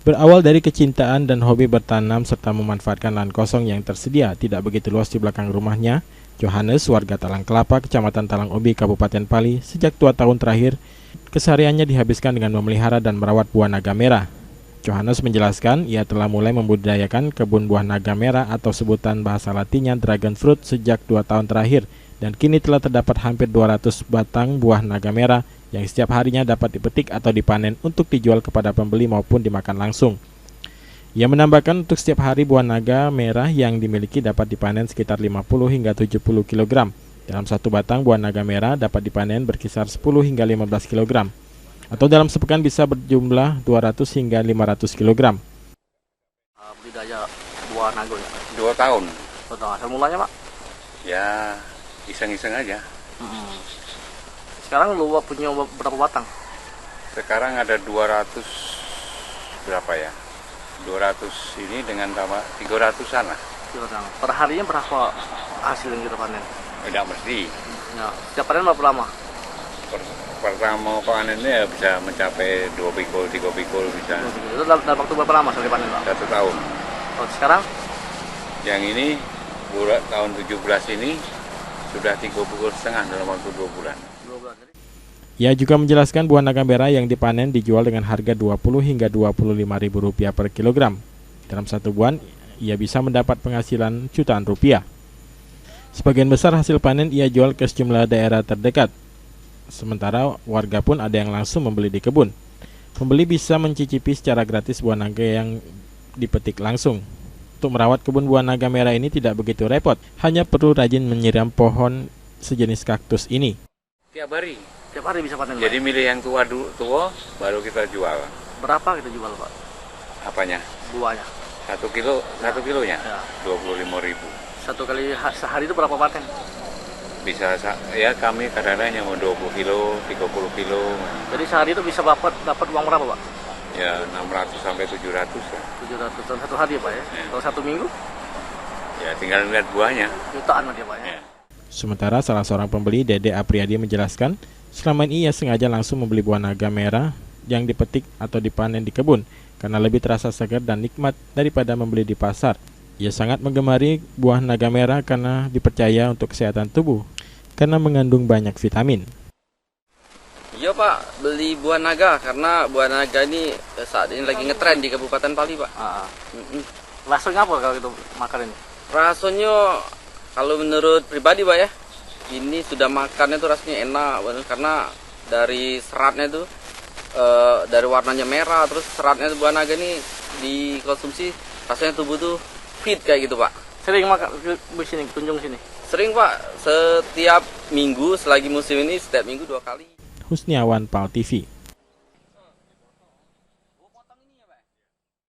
Berawal dari kecintaan dan hobi bertanam serta memanfaatkan lahan kosong yang tersedia tidak begitu luas di belakang rumahnya, Johannes, warga Talang Kelapa, Kecamatan Talang Ubi, Kabupaten Pali, sejak 2 tahun terakhir, kesehariannya dihabiskan dengan memelihara dan merawat buah naga merah. Johannes menjelaskan ia telah mulai membudidayakan kebun buah naga merah atau sebutan bahasa latinnya dragon fruit sejak 2 tahun terakhir, dan kini telah terdapat hampir 200 batang buah naga merah yang setiap harinya dapat dipetik atau dipanen untuk dijual kepada pembeli maupun dimakan langsung. Ia menambahkan untuk setiap hari buah naga merah yang dimiliki dapat dipanen sekitar 50 hingga 70 kg. Dalam satu batang buah naga merah dapat dipanen berkisar 10 hingga 15 kg. Atau dalam sepekan bisa berjumlah 200 hingga 500 kg. Budidaya buah naga ya? 2 tahun. Asal mulanya Pak? Ya iseng-iseng aja. Sekarang lu punya berapa batang? Sekarang ada 200 berapa ya? 200 ini dengan tambah 300-an lah. Per harinya berapa hasil yang kita panen? Tidak mesti. Ya, setiap panen berapa lama? Pertama panennya ya bisa mencapai 2 pikul, 3 pikul bisa. Itu dalam waktu berapa lama sekali panen Pak? 1 tahun. Oh, sekarang? Yang ini tahun 17 ini sudah 3 pikul setengah dalam waktu 2 bulan. Ia juga menjelaskan buah naga merah yang dipanen dijual dengan harga Rp20 hingga Rp25.000 per kilogram. Dalam satu bulan, ia bisa mendapat penghasilan jutaan rupiah. Sebagian besar hasil panen ia jual ke sejumlah daerah terdekat. Sementara warga pun ada yang langsung membeli di kebun. Pembeli bisa mencicipi secara gratis buah naga yang dipetik langsung. Untuk merawat kebun buah naga merah ini tidak begitu repot, hanya perlu rajin menyiram pohon sejenis kaktus ini. Tiap hari. Tiap hari bisa panen. Jadi milih yang tua baru kita jual. Berapa kita jual Pak? Apanya? Buahnya. 1 kilonya? Ya. 25.000. Satu kali sehari itu berapa panen? Bisa ya kami kadang-kadang yang mau 20 kilo, 30 kilo. Jadi sehari itu bisa dapat uang berapa Pak? Ya 600 sampai 700 lah. 700 dalam satu hari ya Pak ya? Ya. Kalau satu minggu? Ya tinggal lihat buahnya. Jutaan dia Pak ya? Ya. Sementara salah seorang pembeli, Dede Apriyadi, menjelaskan selama ini ia sengaja langsung membeli buah naga merah yang dipetik atau dipanen di kebun karena lebih terasa segar dan nikmat daripada membeli di pasar. Ia sangat menggemari buah naga merah karena dipercaya untuk kesehatan tubuh karena mengandung banyak vitamin. Iya Pak, beli buah naga karena buah naga ini saat ini lagi ngetren di Kabupaten Pali Pak. Rasanya apa kalau itu makan ini? Rasanya kalau menurut pribadi Pak ya, ini sudah makannya tuh rasanya enak karena dari seratnya tuh dari warnanya merah, terus seratnya tuh buah naga ini dikonsumsi rasanya tubuh tuh fit kayak gitu Pak. Sering makan di sini, kunjung sini? Sering Pak, setiap minggu selagi musim ini setiap minggu 2 kali. Husniawan, PAL TV.